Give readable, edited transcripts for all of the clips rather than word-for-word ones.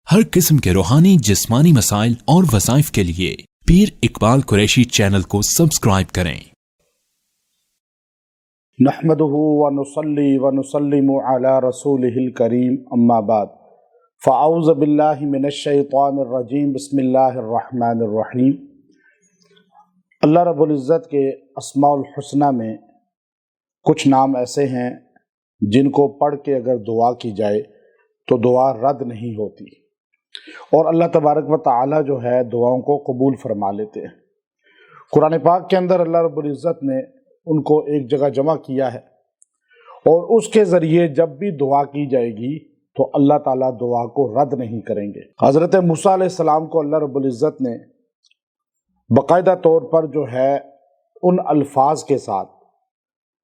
ہر قسم کے روحانی جسمانی مسائل اور وظائف کے لیے پیر اقبال قریشی چینل کو سبسکرائب کریں۔ نحمده ونصلي ونسلم على رسوله الكريم اما بعد فاعوذ باللہ من الشیطان الرجیم بسم اللہ الرحمن الرحیم۔ اللہ رب العزت کے اسماء الحسنہ میں کچھ نام ایسے ہیں جن کو پڑھ کے اگر دعا کی جائے تو دعا رد نہیں ہوتی، اور اللہ تبارک و تعالی جو ہے دعاؤں کو قبول فرما لیتے ہیں۔ قرآن پاک کے اندر اللہ رب العزت نے ان کو ایک جگہ جمع کیا ہے، اور اس کے ذریعے جب بھی دعا کی جائے گی تو اللہ تعالیٰ دعا کو رد نہیں کریں گے۔ حضرت موسیٰ علیہ السلام کو اللہ رب العزت نے باقاعدہ طور پر جو ہے ان الفاظ کے ساتھ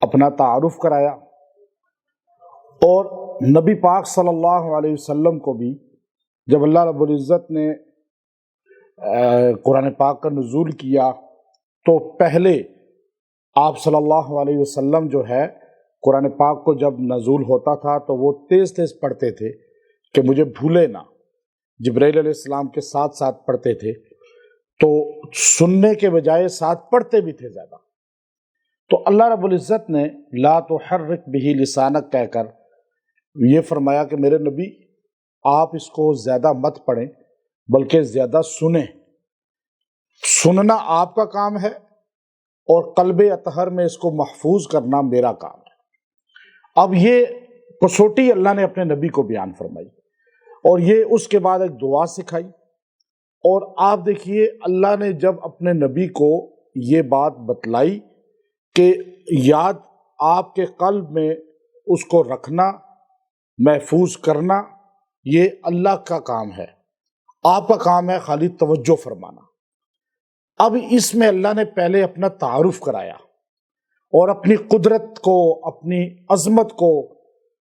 اپنا تعارف کرایا، اور نبی پاک صلی اللہ علیہ وسلم کو بھی جب اللہ رب العزت نے قرآن پاک کا نزول کیا تو پہلے آپ صلی اللہ علیہ وسلم جو ہے قرآن پاک کو جب نزول ہوتا تھا تو وہ تیز تیز پڑھتے تھے کہ مجھے بھولے نہ۔ جبرائیل علیہ السلام کے ساتھ ساتھ پڑھتے تھے، تو سننے کے بجائے ساتھ پڑھتے بھی تھے زیادہ۔ تو اللہ رب العزت نے لا تحرک بہ لسانک کہہ کر یہ فرمایا کہ میرے نبی آپ اس کو زیادہ مت پڑھیں بلکہ زیادہ سنیں۔ سننا آپ کا کام ہے اور قلب اطہر میں اس کو محفوظ کرنا میرا کام ہے۔ اب یہ کسوٹی اللہ نے اپنے نبی کو بیان فرمائی، اور یہ اس کے بعد ایک دعا سکھائی۔ اور آپ دیکھیے اللہ نے جب اپنے نبی کو یہ بات بتلائی کہ یاد آپ کے قلب میں اس کو رکھنا، محفوظ کرنا، یہ اللہ کا کام ہے، آپ کا کام ہے خالی توجہ فرمانا۔ اب اس میں اللہ نے پہلے اپنا تعارف کرایا اور اپنی قدرت کو، اپنی عظمت کو،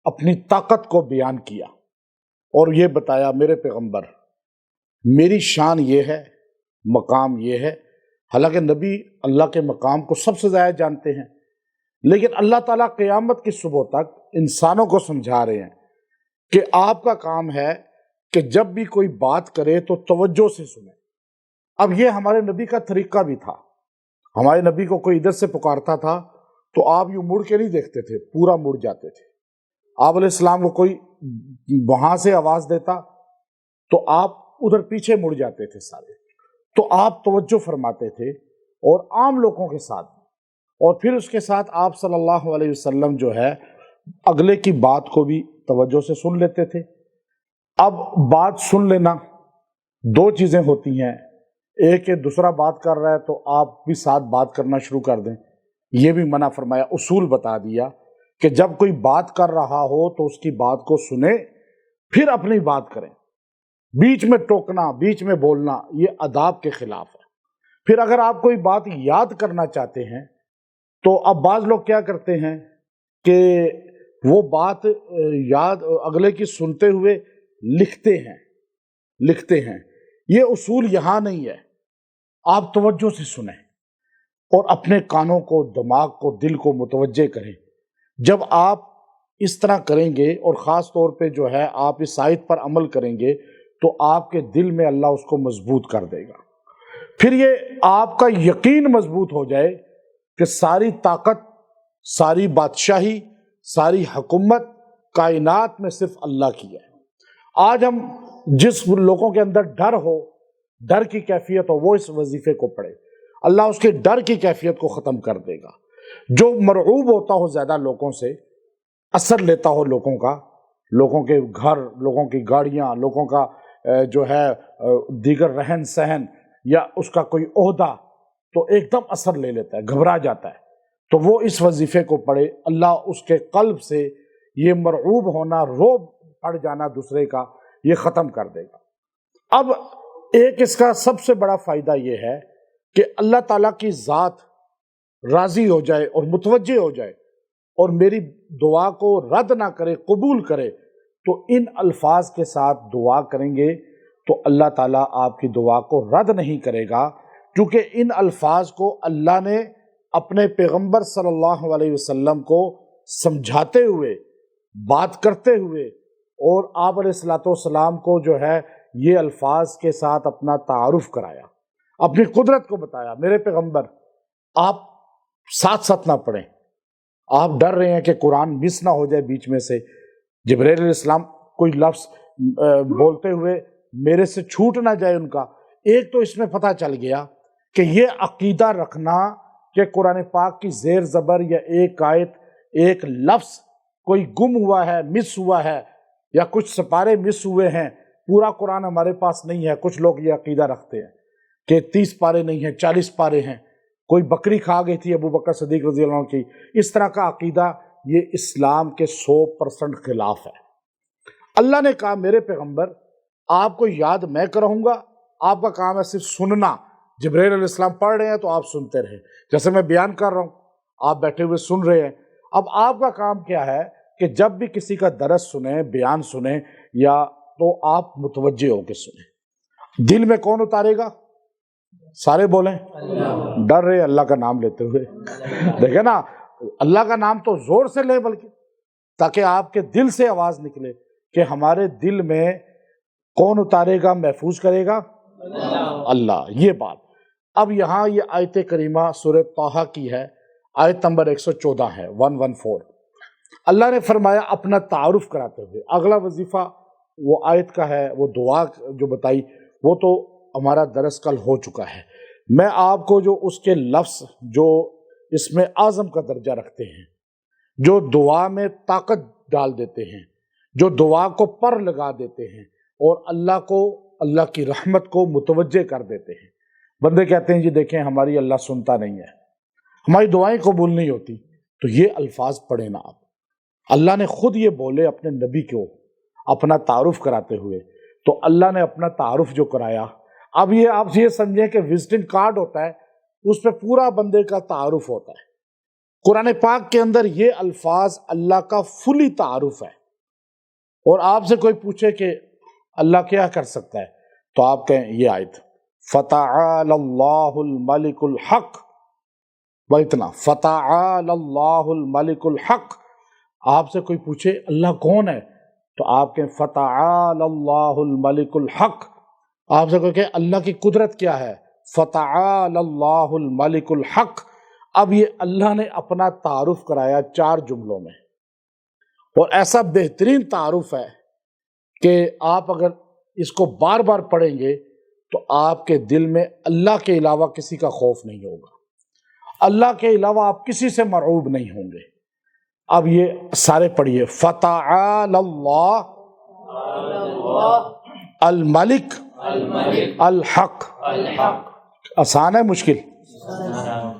اپنی طاقت کو بیان کیا، اور یہ بتایا میرے پیغمبر میری شان یہ ہے، مقام یہ ہے۔ حالانکہ نبی اللہ کے مقام کو سب سے زیادہ جانتے ہیں، لیکن اللہ تعالیٰ قیامت کی صبح تک انسانوں کو سمجھا رہے ہیں کہ آپ کا کام ہے کہ جب بھی کوئی بات کرے تو توجہ سے سنیں۔ اب یہ ہمارے نبی کا طریقہ بھی تھا۔ ہمارے نبی کو کوئی ادھر سے پکارتا تھا تو آپ یوں مڑ کے نہیں دیکھتے تھے، پورا مڑ جاتے تھے۔ آپ علیہ السلام کو کوئی وہاں سے آواز دیتا تو آپ ادھر پیچھے مڑ جاتے تھے سارے۔ تو آپ توجہ فرماتے تھے، اور عام لوگوں کے ساتھ، اور پھر اس کے ساتھ آپ صلی اللہ علیہ وسلم جو ہے اگلے کی بات کو بھی توجہ سے سن لیتے تھے۔ اب بات سن لینا دو چیزیں ہوتی ہیں، ایک کہ دوسرا بات کر رہا ہے تو آپ بھی ساتھ بات کرنا شروع کر دیں، یہ بھی منع فرمایا۔ اصول بتا دیا کہ جب کوئی بات کر رہا ہو تو اس کی بات کو سنیں پھر اپنی بات کریں۔ بیچ میں ٹوکنا، بیچ میں بولنا یہ آداب کے خلاف ہے۔ پھر اگر آپ کوئی بات یاد کرنا چاہتے ہیں تو اب بعض لوگ کیا کرتے ہیں کہ وہ بات یاد اگلے کی سنتے ہوئے لکھتے ہیں۔ یہ اصول یہاں نہیں ہے۔ آپ توجہ سے سنیں اور اپنے کانوں کو، دماغ کو، دل کو متوجہ کریں۔ جب آپ اس طرح کریں گے اور خاص طور پہ جو ہے آپ اس آیت پر عمل کریں گے تو آپ کے دل میں اللہ اس کو مضبوط کر دے گا۔ پھر یہ آپ کا یقین مضبوط ہو جائے کہ ساری طاقت، ساری بادشاہی، ساری حکومت کائنات میں صرف اللہ کی ہے۔ آج ہم جس لوگوں کے اندر ڈر کی کیفیت ہو وہ اس وظیفے کو پڑھے، اللہ اس کے ڈر کی کیفیت کو ختم کر دے گا۔ جو مرعوب ہوتا ہو زیادہ لوگوں سے، اثر لیتا ہو لوگوں کا، لوگوں کے گھر، لوگوں کی گاڑیاں، لوگوں کا جو ہے دیگر رہن سہن یا اس کا کوئی عہدہ، تو ایک دم اثر لے لیتا ہے، گھبرا جاتا ہے۔ تو وہ اس وظیفے کو پڑھے، اللہ اس کے قلب سے یہ مرعوب ہونا، روب پڑ جانا دوسرے کا، یہ ختم کر دے گا۔ اب ایک اس کا سب سے بڑا فائدہ یہ ہے کہ اللہ تعالیٰ کی ذات راضی ہو جائے اور متوجہ ہو جائے اور میری دعا کو رد نہ کرے، قبول کرے، تو ان الفاظ کے ساتھ دعا کریں گے تو اللہ تعالیٰ آپ کی دعا کو رد نہیں کرے گا، کیونکہ ان الفاظ کو اللہ نے اپنے پیغمبر صلی اللہ علیہ وسلم کو سمجھاتے ہوئے، بات کرتے ہوئے اور آپ علیہ الصلوۃ والسلام کو جو ہے یہ الفاظ کے ساتھ اپنا تعارف کرایا، اپنی قدرت کو بتایا، میرے پیغمبر آپ ساتھ ساتھ نہ پڑھیں، آپ ڈر رہے ہیں کہ قرآن مس نہ ہو جائے بیچ میں سے، جبرائیل علیہ السلام کوئی لفظ بولتے ہوئے میرے سے چھوٹ نہ جائے ان کا۔ ایک تو اس میں پتہ چل گیا کہ یہ عقیدہ رکھنا کہ قرآن پاک کی زیر زبر یا ایک آیت ایک لفظ کوئی گم ہوا ہے، مس ہوا ہے، یا کچھ سپارے مس ہوئے ہیں، پورا قرآن ہمارے پاس نہیں ہے۔ کچھ لوگ یہ عقیدہ رکھتے ہیں کہ 30 پارے نہیں ہیں، 40 پارے ہیں، کوئی بکری کھا گئی تھی ابو بکر صدیق رضی اللہ عنہ کی، اس طرح کا عقیدہ یہ اسلام کے 100% خلاف ہے۔ اللہ نے کہا میرے پیغمبر آپ کو یاد میں کراؤں گا، آپ کا کام ہے صرف سننا، جبرائیل علیہ السلام پڑھ رہے ہیں تو آپ سنتے رہیں، جیسے میں بیان کر رہا ہوں آپ بیٹھے ہوئے سن رہے ہیں۔ اب آپ کا کام کیا ہے کہ جب بھی کسی کا درس سنیں، بیان سنیں، یا تو آپ متوجہ ہو کے سنیں۔ دل میں کون اتارے گا؟ سارے بولیں ڈر رہے اللہ کا نام لیتے ہوئے، دیکھیں نا، اللہ کا نام تو زور سے لے، بلکہ تاکہ آپ کے دل سے آواز نکلے کہ ہمارے دل میں کون اتارے گا، محفوظ کرے گا؟ اللہ۔ یہ بات اب یہاں یہ آیت کریمہ سورہ طٰہٰ کی ہے، آیت نمبر 114 ہے، 114۔ اللہ نے فرمایا اپنا تعارف کراتے ہوئے، اگلا وظیفہ وہ آیت کا ہے، وہ دعا جو بتائی وہ تو ہمارا درس کل ہو چکا ہے۔ میں آپ کو جو اس کے لفظ جو اس میں اعظم کا درجہ رکھتے ہیں، جو دعا میں طاقت ڈال دیتے ہیں، جو دعا کو پر لگا دیتے ہیں اور اللہ کو، اللہ کی رحمت کو متوجہ کر دیتے ہیں۔ بندے کہتے ہیں جی دیکھیں ہماری اللہ سنتا نہیں ہے، ہماری دعائیں قبول نہیں ہوتی، تو یہ الفاظ پڑھیں نا آپ، اللہ نے خود یہ بولے اپنے نبی کو اپنا تعارف کراتے ہوئے، تو اللہ نے اپنا تعارف جو کرایا، اب یہ آپ یہ سمجھیں کہ وزٹنگ کارڈ ہوتا ہے، اس پہ پورا بندے کا تعارف ہوتا ہے۔ قرآن پاک کے اندر یہ الفاظ اللہ کا فلی تعارف ہے، اور آپ سے کوئی پوچھے کہ اللہ کیا کر سکتا ہے تو آپ کہیں یہ آیت فَتَعَالَ اللَّهُ الْمَلِكُ الْحَقُّ، وہ اتنا فَتَعَالَ اللَّهُ الْمَلِكُ الْحَقُّ۔ آپ سے کوئی پوچھے اللہ کون ہے تو آپ کہیں فَتَعَالَ اللَّهُ الْمَلِكُ الْحَقُّ۔ آپ سے کوئی کہ اللہ کی قدرت کیا ہے، فَتَعَالَ اللَّهُ الْمَلِكُ الْحَقُّ۔ اب یہ اللہ نے اپنا تعارف کرایا 4 جملوں میں، اور ایسا بہترین تعارف ہے کہ آپ اگر اس کو بار بار پڑھیں گے تو آپ کے دل میں اللہ کے علاوہ کسی کا خوف نہیں ہوگا، اللہ کے علاوہ آپ کسی سے مرعوب نہیں ہوں گے۔ اب یہ سارے پڑھیے، فَتَعَالَ اللَّهُ الملک الحق۔ آسان ہے مشکل؟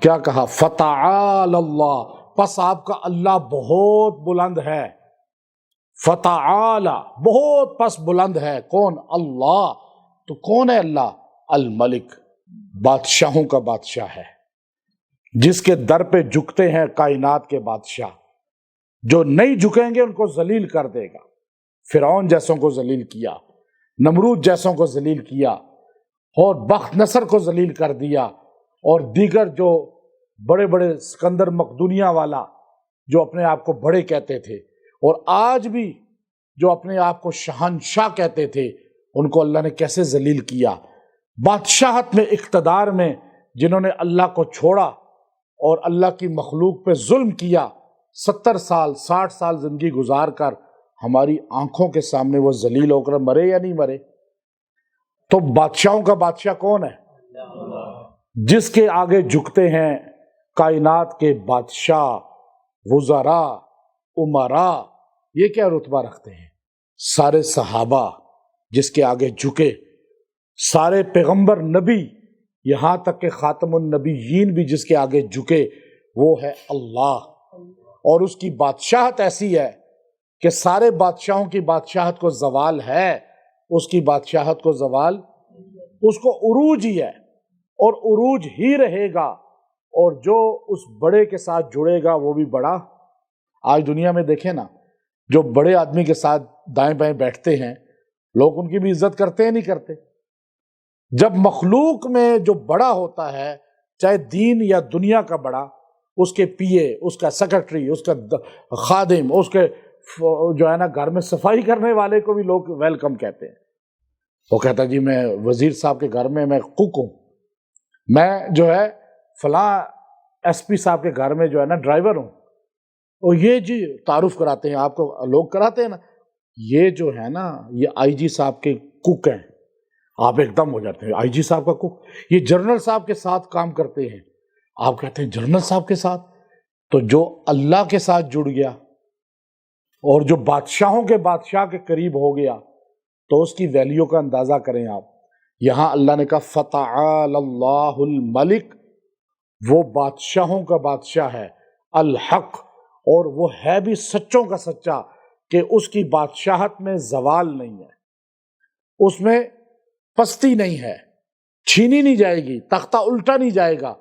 کیا کہا؟ فَتَعَالَ اللَّهُ، پس آپ کا اللہ بہت بلند ہے، فَتَعَالَ بہت پس بلند ہے، کون؟ اللہ۔ تو کون ہے اللہ؟ الملک، بادشاہوں کا بادشاہ ہے، جس کے در پہ جھکتے ہیں کائنات کے بادشاہ، جو نہیں جھکیں گے ان کو ذلیل کر دے گا۔ فرعون جیسوں کو ذلیل کیا، نمرود جیسوں کو ذلیل کیا، اور بخت نصر کو ذلیل کر دیا، اور دیگر جو بڑے بڑے سکندر مقدونیہ والا جو اپنے آپ کو بڑے کہتے تھے، اور آج بھی جو اپنے آپ کو شہنشاہ کہتے تھے، ان کو اللہ نے کیسے ذلیل کیا۔ بادشاہت میں، اقتدار میں جنہوں نے اللہ کو چھوڑا اور اللہ کی مخلوق پہ ظلم کیا، 70 سال 60 سال زندگی گزار کر ہماری آنکھوں کے سامنے وہ ذلیل ہو کر مرے یا نہیں مرے؟ تو بادشاہوں کا بادشاہ کون ہے؟ جس کے آگے جھکتے ہیں کائنات کے بادشاہ، وزراء، امراء، یہ کیا رتبہ رکھتے ہیں؟ سارے صحابہ جس کے آگے جھکے، سارے پیغمبر، نبی، یہاں تک کہ خاتم النبیین بھی جس کے آگے جھکے، وہ ہے اللہ۔ اور اس کی بادشاہت ایسی ہے کہ سارے بادشاہوں کی بادشاہت کو زوال ہے، اس کی بادشاہت کو زوال، اس کو عروج ہی ہے، اور عروج ہی رہے گا، اور جو اس بڑے کے ساتھ جڑے گا وہ بھی بڑا۔ آج دنیا میں دیکھیں نا، جو بڑے آدمی کے ساتھ دائیں بائیں بیٹھتے ہیں لوگ ان کی بھی عزت کرتے ہیں نہیں کرتے؟ جب مخلوق میں جو بڑا ہوتا ہے، چاہے دین یا دنیا کا بڑا، اس کے پی اے، اس کا سیکرٹری، اس کا خادم، اس کے جو ہے نا گھر میں صفائی کرنے والے کو بھی لوگ ویلکم کہتے ہیں. وہ کہتا جی میں وزیر صاحب کے گھر میں کوک ہوں، میں جو ہے فلاں ایس پی صاحب کے گھر میں جو ہے نا ڈرائیور ہوں. اور یہ جی تعارف کراتے ہیں آپ کو، لوگ کراتے ہیں نا، یہ جو ہے نا یہ آئی جی صاحب کے کوک ہیں. آپ ایک دم ہو جاتے ہیں آئی جی صاحب کا کوک، یہ جنرل صاحب کے ساتھ کام کرتے ہیں. آپ کہتے ہیں جنرل صاحب کے ساتھ؟ تو جو اللہ کے ساتھ جڑ گیا اور جو بادشاہوں کے بادشاہ کے قریب ہو گیا تو اس کی ویلیو کا اندازہ کریں آپ. یہاں اللہ نے کہا فتعال اللہ الملک، وہ بادشاہوں کا بادشاہ ہے، الحق، اور وہ ہے بھی سچوں کا سچا، کہ اس کی بادشاہت میں زوال نہیں ہے، اس میں پستی نہیں ہے، چھینی نہیں جائے گی، تختہ الٹا نہیں جائے گا،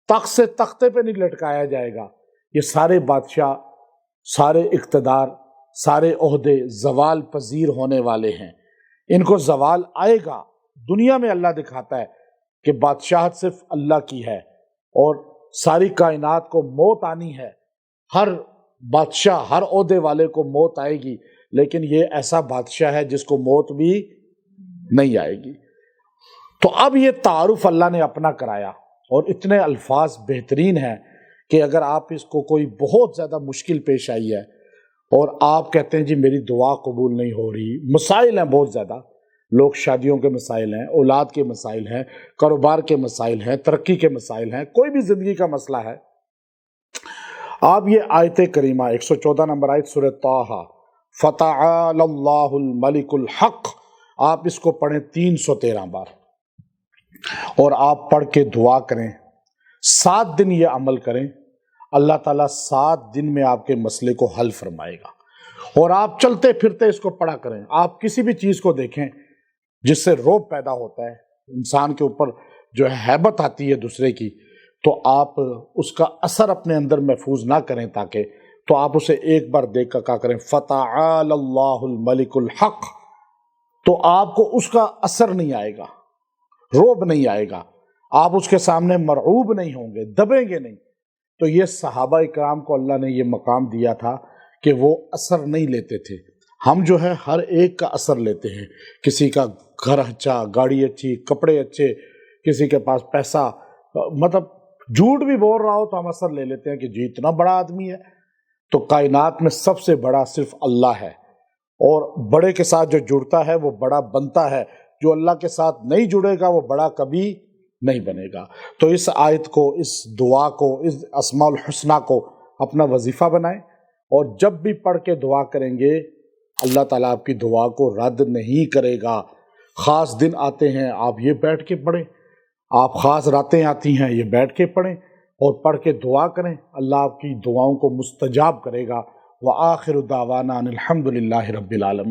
تخت سے تختے پہ نہیں لٹکایا جائے گا. یہ سارے بادشاہ، سارے اقتدار، سارے عہدے زوال پذیر ہونے والے ہیں. ان کو زوال آئے گا. دنیا میں اللہ دکھاتا ہے کہ بادشاہت صرف اللہ کی ہے اور ساری کائنات کو موت آنی ہے. ہر بادشاہ، ہر عہدے والے کو موت آئے گی، لیکن یہ ایسا بادشاہ ہے جس کو موت بھی نہیں آئے گی. تو اب یہ تعارف اللہ نے اپنا کرایا، اور اتنے الفاظ بہترین ہیں کہ اگر آپ اس کو کوئی بہت زیادہ مشکل پیش آئی ہے اور آپ کہتے ہیں جی میری دعا قبول نہیں ہو رہی، مسائل ہیں بہت زیادہ، لوگ شادیوں کے مسائل ہیں، اولاد کے مسائل ہیں، کاروبار کے مسائل ہیں، ترقی کے مسائل ہیں، کوئی بھی زندگی کا مسئلہ ہے، آپ یہ آیت کریمہ 114 نمبر آیت سورہ طٰہٰ، فتعال اللہ الملک الحق، آپ اس کو پڑھیں 313 بار، اور آپ پڑھ کے دعا کریں. 7 دن یہ عمل کریں، اللہ تعالیٰ 7 دن میں آپ کے مسئلے کو حل فرمائے گا. اور آپ چلتے پھرتے اس کو پڑھا کریں. آپ کسی بھی چیز کو دیکھیں جس سے رعب پیدا ہوتا ہے، انسان کے اوپر جو ہے ہیبت آتی ہے دوسرے کی، تو آپ اس کا اثر اپنے اندر محفوظ نہ کریں، تاکہ تو آپ اسے ایک بار دیکھ کر کہا کریں فتعال اللہ الملک الحق، تو آپ کو اس کا اثر نہیں آئے گا، رعب نہیں آئے گا، آپ اس کے سامنے مرعوب نہیں ہوں گے، دبیں گے نہیں. تو یہ صحابہ اکرام کو اللہ نے یہ مقام دیا تھا کہ وہ اثر نہیں لیتے تھے. ہم جو ہے ہر ایک کا اثر لیتے ہیں، کسی کا گھر اچھا، گاڑی اچھی، کپڑے اچھے، کسی کے پاس پیسہ، مطلب جھوٹ بھی بول رہا ہو تو ہم اثر لے لیتے ہیں کہ جی اتنا بڑا آدمی ہے. تو کائنات میں سب سے بڑا صرف اللہ ہے، اور بڑے کے ساتھ جو جڑتا ہے وہ بڑا بنتا ہے، جو اللہ کے ساتھ نہیں جڑے گا وہ بڑا کبھی نہیں بنے گا. تو اس آیت کو، اس دعا کو، اس اسماء الحسنہ کو اپنا وظیفہ بنائیں، اور جب بھی پڑھ کے دعا کریں گے اللہ تعالیٰ آپ کی دعا کو رد نہیں کرے گا. خاص دن آتے ہیں آپ یہ بیٹھ کے پڑھیں، آپ خاص راتیں آتی ہیں یہ بیٹھ کے پڑھیں اور پڑھ کے دعا کریں، اللہ آپ کی دعاؤں کو مستجاب کرے گا. وآخر دعوانا ان الحمد للہ رب العالمین.